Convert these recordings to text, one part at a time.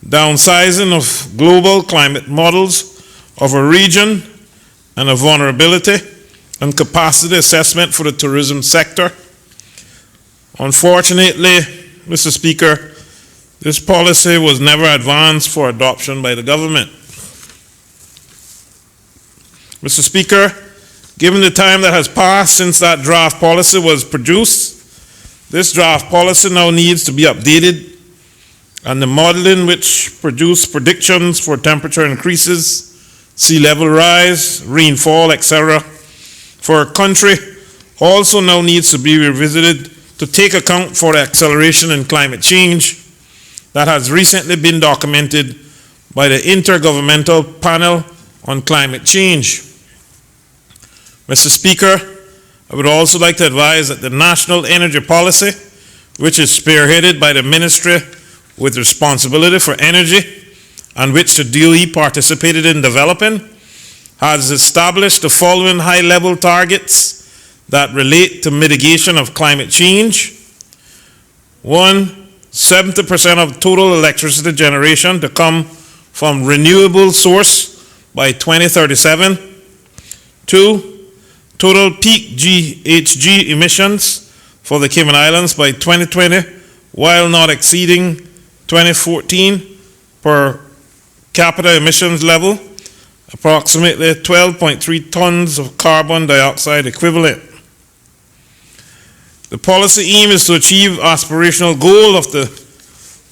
downsizing of global climate models of a region, and a vulnerability and capacity assessment for the tourism sector. Unfortunately, Mr. Speaker, this policy was never advanced for adoption by the government. Mr. Speaker, given the time that has passed since that draft policy was produced, this draft policy now needs to be updated, and the modeling which produced predictions for temperature increases, sea level rise, rainfall, etc., for our country also now needs to be revisited to take account for the acceleration in climate change that has recently been documented by the Intergovernmental Panel on Climate Change. Mr. Speaker, I would also like to advise that the National Energy Policy, which is spearheaded by the Ministry with responsibility for energy and which the DOE participated in developing, has established the following high-level targets that relate to mitigation of climate change. 1, 70% of total electricity generation to come from renewable source by 2037. 2, total peak GHG emissions for the Cayman Islands by 2020, while not exceeding 2014 per capita emissions level, approximately 12.3 tons of carbon dioxide equivalent. The policy aim is to achieve aspirational goal of the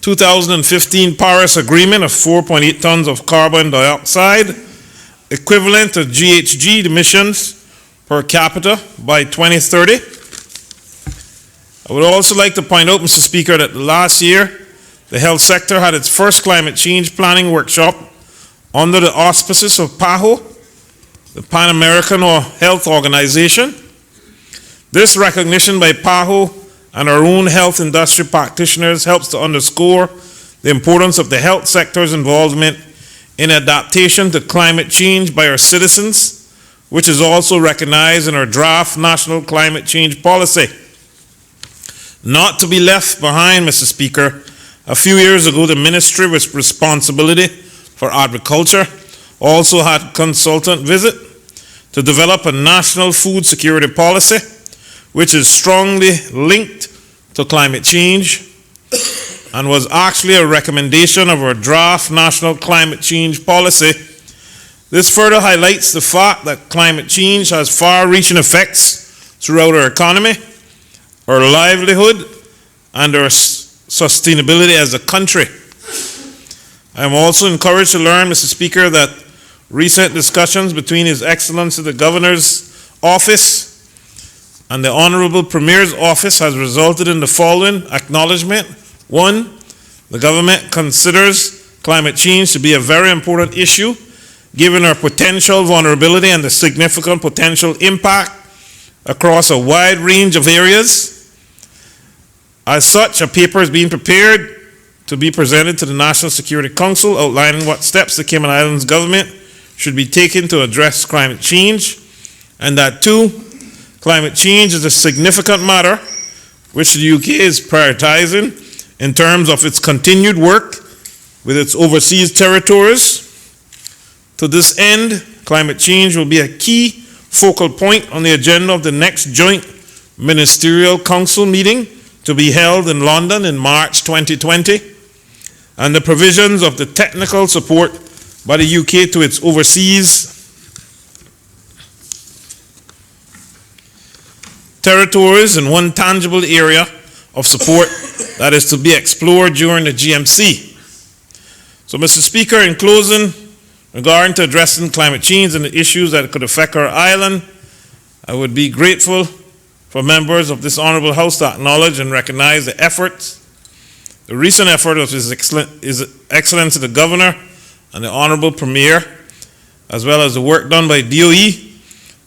2015 Paris Agreement of 4.8 tons of carbon dioxide equivalent to GHG emissions per capita by 2030. I would also like to point out, Mr. Speaker, that last year the health sector had its first climate change planning workshop under the auspices of PAHO, the Pan American Health Organization. This recognition by PAHO and our own health industry practitioners helps to underscore the importance of the health sector's involvement in adaptation to climate change by our citizens, which is also recognized in our draft National Climate Change Policy. Not to be left behind, Mr. Speaker, a few years ago, the Ministry with responsibility for agriculture also had a consultant visit to develop a national food security policy, which is strongly linked to climate change and was actually a recommendation of our draft National Climate Change Policy. This further highlights the fact that climate change has far-reaching effects throughout our economy, our livelihood, and our sustainability as a country. I am also encouraged to learn, Mr. Speaker, that recent discussions between His Excellency the Governor's Office and the Honorable Premier's Office has resulted in the following acknowledgement. 1, the government considers climate change to be a very important issue, given our potential vulnerability and the significant potential impact across a wide range of areas. As such, a paper is being prepared to be presented to the National Security Council outlining what steps the Cayman Islands government should be taken to address climate change, and that 2, climate change is a significant matter which the UK is prioritizing in terms of its continued work with its overseas territories. To this end, climate change will be a key focal point on the agenda of the next joint ministerial council meeting to be held in London in March 2020, and the provisions of the technical support by the UK to its overseas territories in one tangible area of support that is to be explored during the GMC. So, Mr. Speaker, in closing, regarding to addressing climate change and the issues that could affect our island, I would be grateful for members of this Honorable House to acknowledge and recognize the efforts, the recent effort of His Excellency the Governor and the Honorable Premier, as well as the work done by DOE,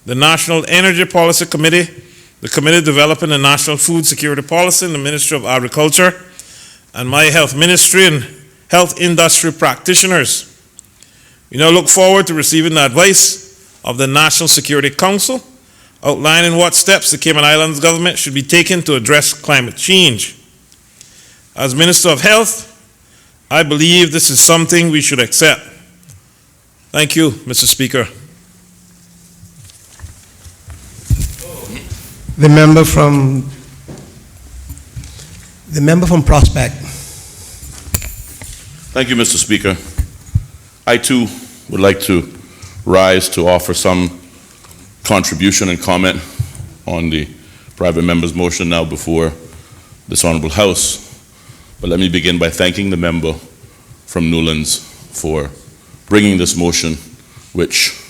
the National Energy Policy Committee, the Committee developing the National Food Security Policy in the Ministry of Agriculture, and my Health Ministry and health industry practitioners. We now look forward to receiving the advice of the National Security Council outlining what steps the Cayman Islands government should be taking to address climate change. As Minister of Health, I believe this is something we should accept. Thank you, Mr. Speaker. The member from Prospect. Thank you, Mr. Speaker. I too would like to rise to offer some contribution and comment on the private member's motion now before this Honorable House. But let me begin by thanking the member from Newlands for bringing this motion, which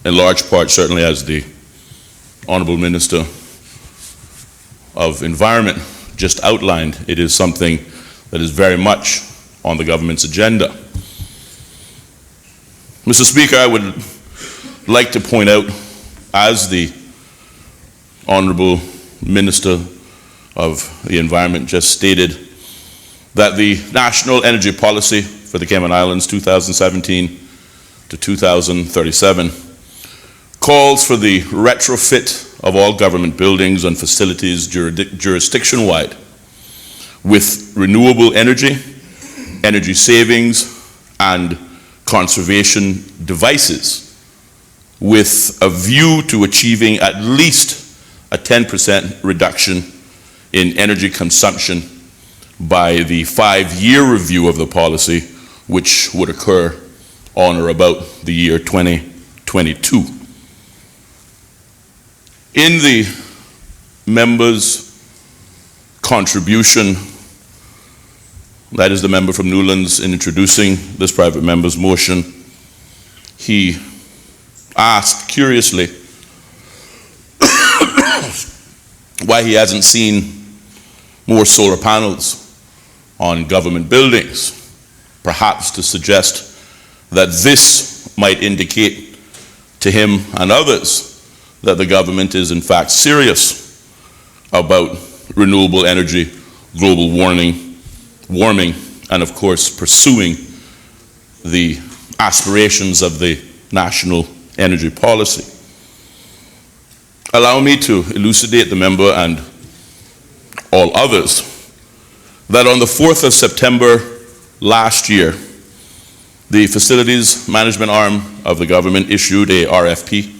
in large part, certainly as the Honorable Minister of Environment just outlined, it is something that is very much on the government's agenda. Mr. Speaker, I would like to point out, as the Honorable Minister of the Environment just stated, that the National Energy Policy for the Cayman Islands 2017 to 2037 calls for the retrofit of all government buildings and facilities jurisdiction-wide with renewable energy, energy savings, and conservation devices, with a view to achieving at least a 10% reduction in energy consumption by the 5-year review of the policy, which would occur on or about the year 2022. In the member's contribution, that is the member from Newlands, in introducing this private member's motion, he asked curiously why he hasn't seen more solar panels on government buildings, perhaps to suggest that this might indicate to him and others that the government is in fact serious about renewable energy, global warming, and of course pursuing the aspirations of the national energy policy. Allow me to elucidate the member and all others that on the 4th of September last year, the Facilities Management Arm of the government issued a RFP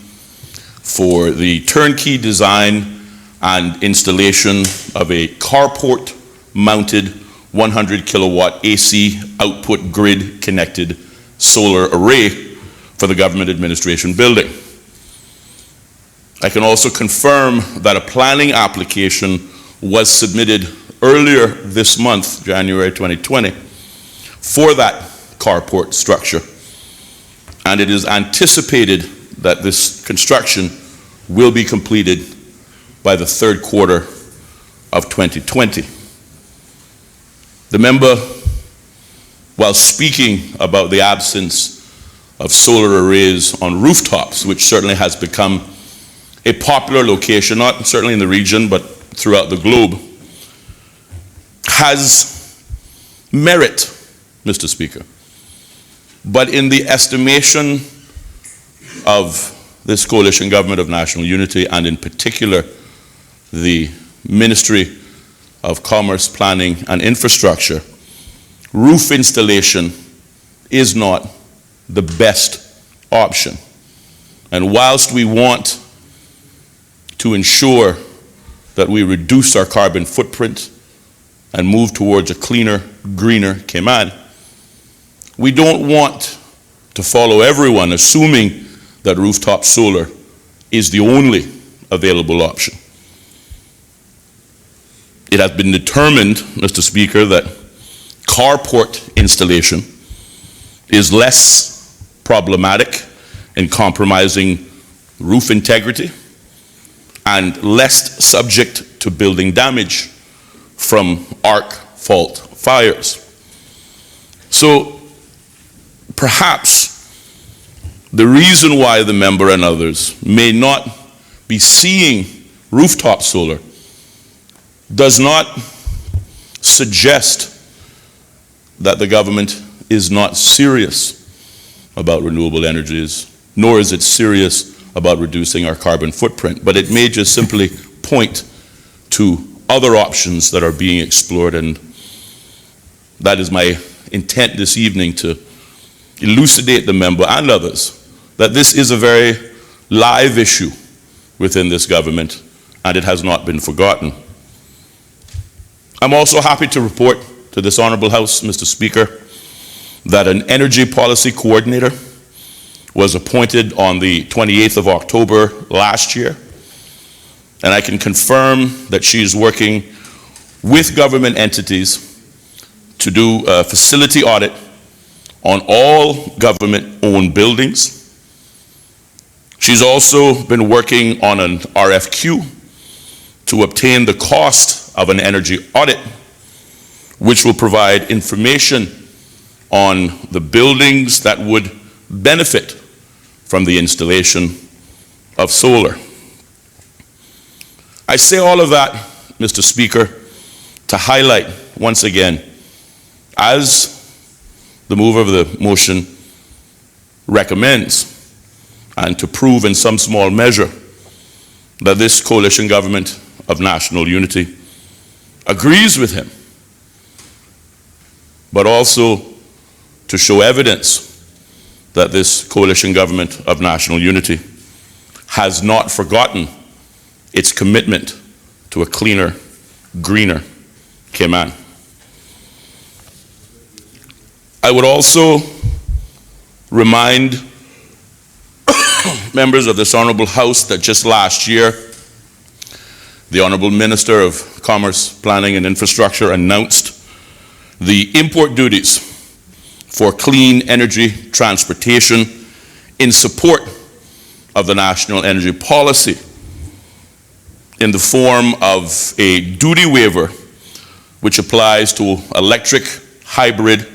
for the turnkey design and installation of a carport mounted 100 kilowatt AC output grid connected solar array for the government administration building. I can also confirm that a planning application was submitted earlier this month, January 2020, for that carport structure, and it is anticipated that this construction will be completed by the third quarter of 2020. The member, while speaking about the absence of solar arrays on rooftops, which certainly has become a popular location, not certainly in the region, but throughout the globe, has merit, Mr. Speaker. But in the estimation of this coalition government of national unity, and in particular the Ministry of Commerce, Planning and Infrastructure, roof installation is not the best option. And whilst we want to ensure that we reduce our carbon footprint and move towards a cleaner, greener Cayman, we don't want to follow everyone assuming that rooftop solar is the only available option. It has been determined, Mr. Speaker, that carport installation is less problematic in compromising roof integrity and less subject to building damage from arc fault fires. So perhaps the reason why the member and others may not be seeing rooftop solar does not suggest that the government is not serious about renewable energies, nor is it serious about reducing our carbon footprint, but it may just simply point to other options that are being explored, and that is my intent this evening to elucidate the member and others that this is a very live issue within this government, and it has not been forgotten. I'm also happy to report to this Honorable House, Mr. Speaker, that an energy policy coordinator was appointed on the 28th of October last year, and I can confirm that she is working with government entities to do a facility audit on all government-owned buildings. She's also been working on an RFQ to obtain the cost of an energy audit, which will provide information on the buildings that would benefit from the installation of solar. I say all of that, Mr. Speaker, to highlight once again, as the mover of the motion recommends, and to prove in some small measure that this coalition government of national unity agrees with him, but also to show evidence that this coalition government of national unity has not forgotten its commitment to a cleaner, greener Cayman. I would also remind members of this Honorable House that just last year, the Honorable Minister of Commerce, Planning and Infrastructure announced the import duties for clean energy transportation in support of the national energy policy in the form of a duty waiver which applies to electric, hybrid,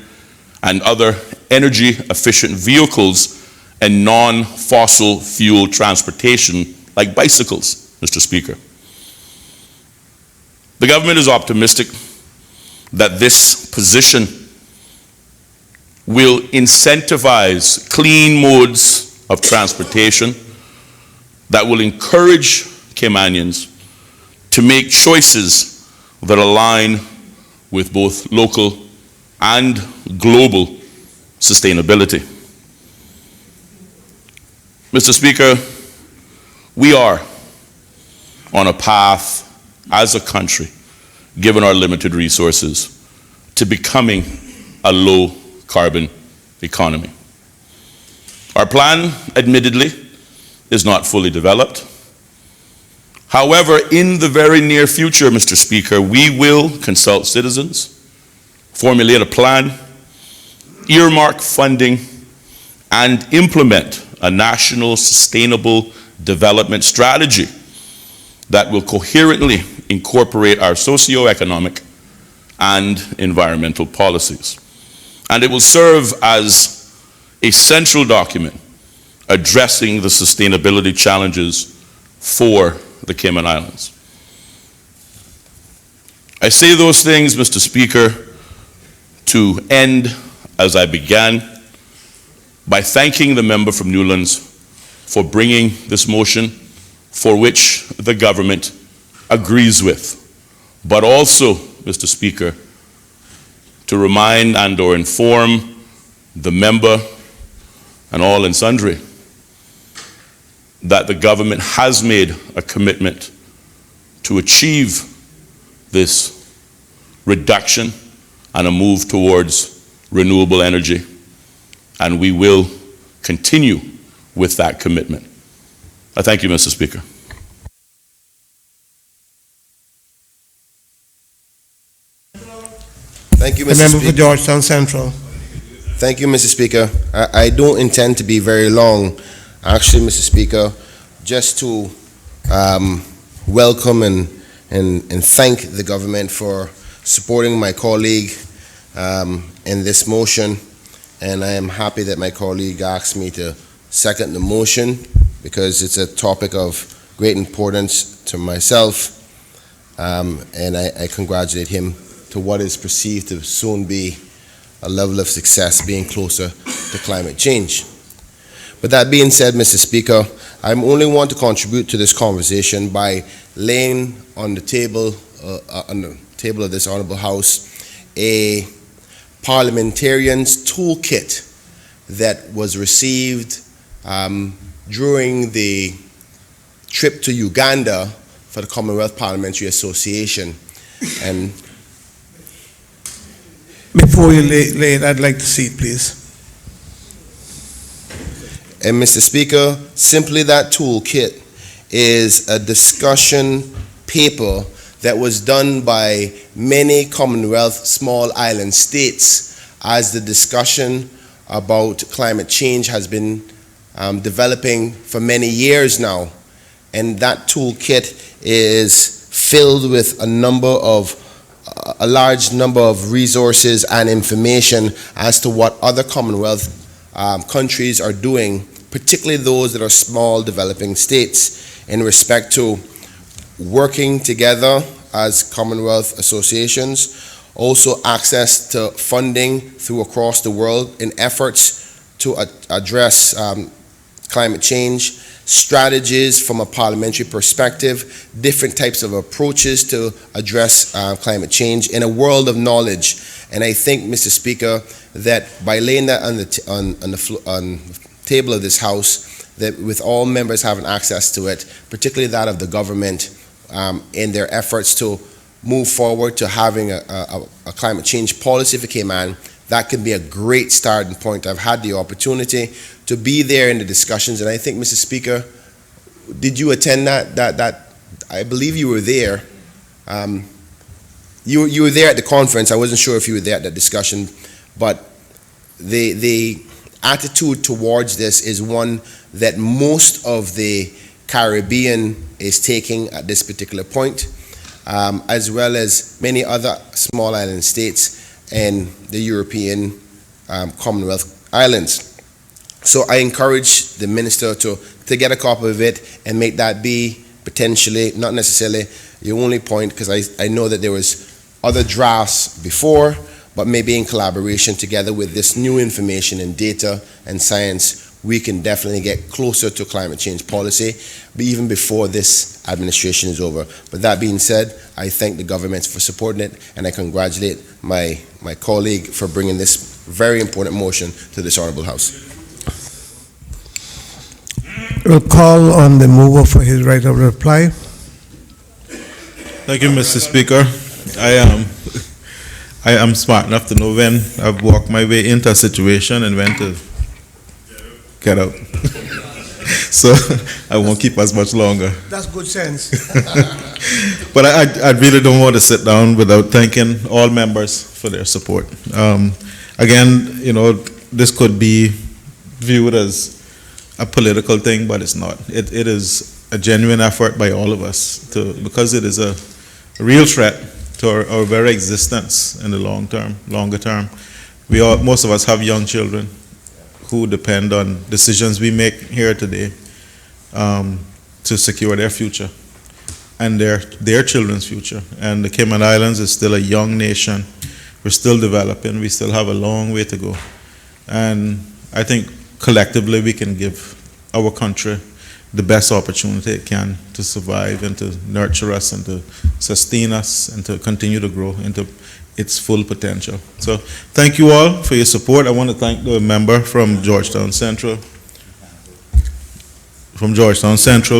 and other energy efficient vehicles and non-fossil fuel transportation like bicycles, Mr. Speaker. The government is optimistic that this position will incentivize clean modes of transportation that will encourage Caymanians to make choices that align with both local and global sustainability. Mr. Speaker, we are on a path as a country, given our limited resources, to becoming a low carbon economy. Our plan, admittedly, is not fully developed. However, in the very near future, Mr. Speaker, we will consult citizens, formulate a plan, earmark funding, and implement a national sustainable development strategy that will coherently incorporate our socio-economic and environmental policies. And it will serve as a central document addressing the sustainability challenges for the Cayman Islands. I say those things, Mr. Speaker, to end as I began, by thanking the member from Newlands for bringing this motion, for which the government agrees with, but also, Mr. Speaker, to remind and or inform the member and all and sundry that the government has made a commitment to achieve this reduction and a move towards renewable energy, and we will continue with that commitment. I thank you, Mr. Speaker. Thank you, The Mr. member for Speaker. Georgetown Central. Thank you, Mr. Speaker. I don't intend to be very long. Actually, Mr. Speaker, just to welcome and thank the government for supporting my colleague in this motion. And I am happy that my colleague asked me to second the motion because it's a topic of great importance to myself. And I congratulate him to what is perceived to soon be a level of success, being closer to climate change. But that being said, Mr. Speaker, I only want to contribute to this conversation by laying on the table of this Honorable House a parliamentarians toolkit that was received during the trip to Uganda for the Commonwealth Parliamentary Association. And Before you lay it, I'd like to see it, please. And Mr. Speaker, simply that toolkit is a discussion paper that was done by many Commonwealth small island states as the discussion about climate change has been developing for many years now. And that toolkit is filled with a large number of resources and information as to what other Commonwealth countries are doing, particularly those that are small developing states, in respect to working together as Commonwealth associations, also access to funding through across the world in efforts to address climate change, strategies from a parliamentary perspective, different types of approaches to address climate change in a world of knowledge. And I think, Mr. Speaker, that by laying that on the table of this House, that with all members having access to it, particularly that of the government, in their efforts to move forward to having a climate change policy for Cayman, that could be a great starting point. I've had the opportunity to be there in the discussions, and I think, Mr. Speaker, did you attend that? I believe you were there. You were there at the conference. I wasn't sure if you were there at that discussion, but the attitude towards this is one that most of the Caribbean is taking at this particular point, as well as many other small island states and the European Commonwealth Islands. So I encourage the minister to get a copy of it and make that be potentially, not necessarily the only point, because I know that there was other drafts before, but maybe in collaboration together with this new information and data and science, we can definitely get closer to climate change policy, but even before this administration is over. But that being said, I thank the government for supporting it, and I congratulate my colleague for bringing this very important motion to this honorable House. We'll call on the mover for his right of reply. Thank you, Mr. Speaker. I am smart enough to know when I've walked my way into a situation and when to get out. So I won't keep as much longer. That's good sense. But I really don't want to sit down without thanking all members for their support. Again, this could be viewed as a political thing, but it's not. It is a genuine effort by all of us because it is a real threat to our very existence in the longer term. Most of us have young children who depend on decisions we make here today to secure their future and their children's future. And the Cayman Islands is still a young nation. We're still developing. We still have a long way to go. And I think collectively we can give our country the best opportunity it can to survive and to nurture us and to sustain us and to continue to grow into its full potential. So thank you all for your support. I want to thank the member from Georgetown Central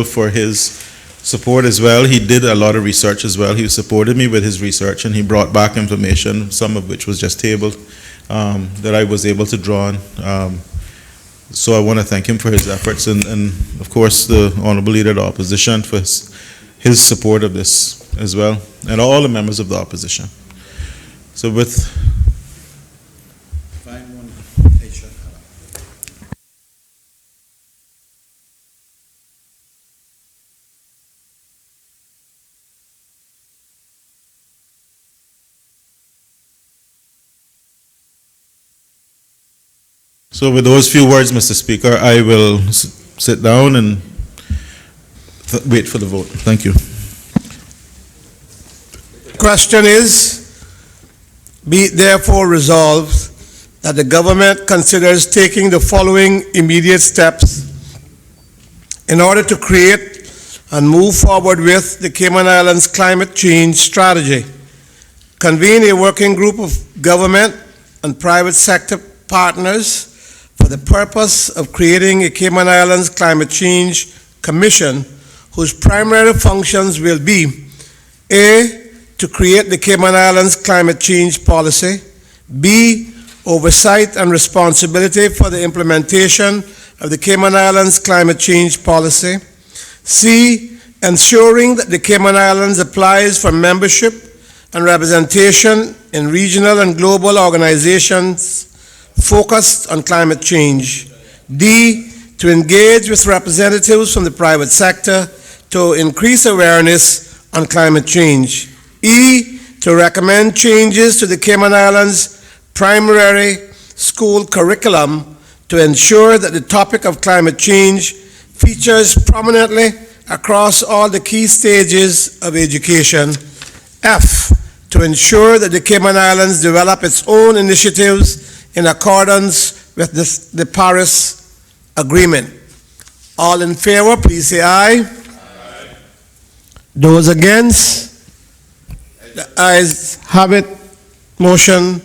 for his support as well. He did a lot of research as well. He supported me with his research and he brought back information, some of which was just tabled, that I was able to draw on. So I want to thank him for his efforts and of course the Honorable Leader of the Opposition for his support of this as well, and all the members of the opposition. So with those few words, Mr. Speaker, I will sit down and wait for the vote. Thank you. Question is, be it therefore resolved that the government considers taking the following immediate steps in order to create and move forward with the Cayman Islands climate change strategy. Convene a working group of government and private sector partners for the purpose of creating a Cayman Islands Climate Change Commission whose primary functions will be A, to create the Cayman Islands climate change policy, B, oversight and responsibility for the implementation of the Cayman Islands climate change policy, C, ensuring that the Cayman Islands applies for membership and representation in regional and global organizations focused on climate change, D, to engage with representatives from the private sector to increase awareness on climate change, E, to recommend changes to the Cayman Islands primary school curriculum to ensure that the topic of climate change features prominently across all the key stages of education. F, to ensure that the Cayman Islands develop its own initiatives in accordance with the Paris Agreement. All in favor, please say aye. Aye. Those against? The ayes have it. Motion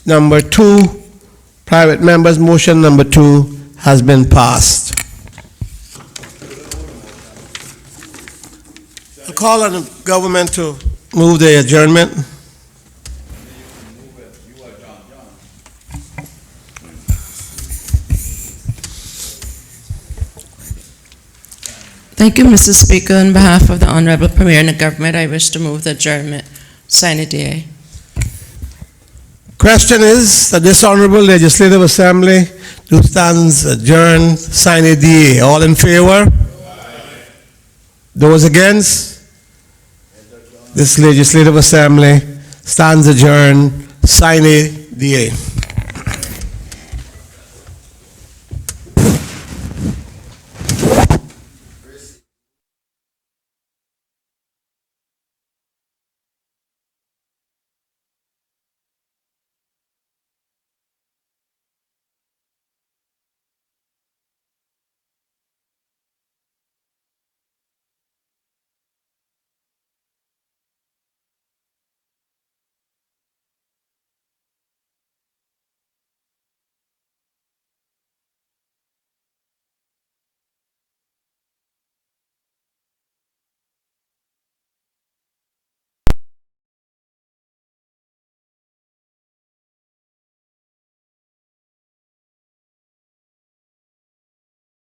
number 2, private members, motion number 2 has been passed. I'll call on the government to move the adjournment. Thank you, Mr. Speaker. On behalf of the Honorable Premier and the government, I wish to move the adjournment. Sine die. Question is that this Honorable Legislative Assembly do stands adjourned, sine die. All in favor? Aye. Those against? This Legislative Assembly stands adjourned, sine die.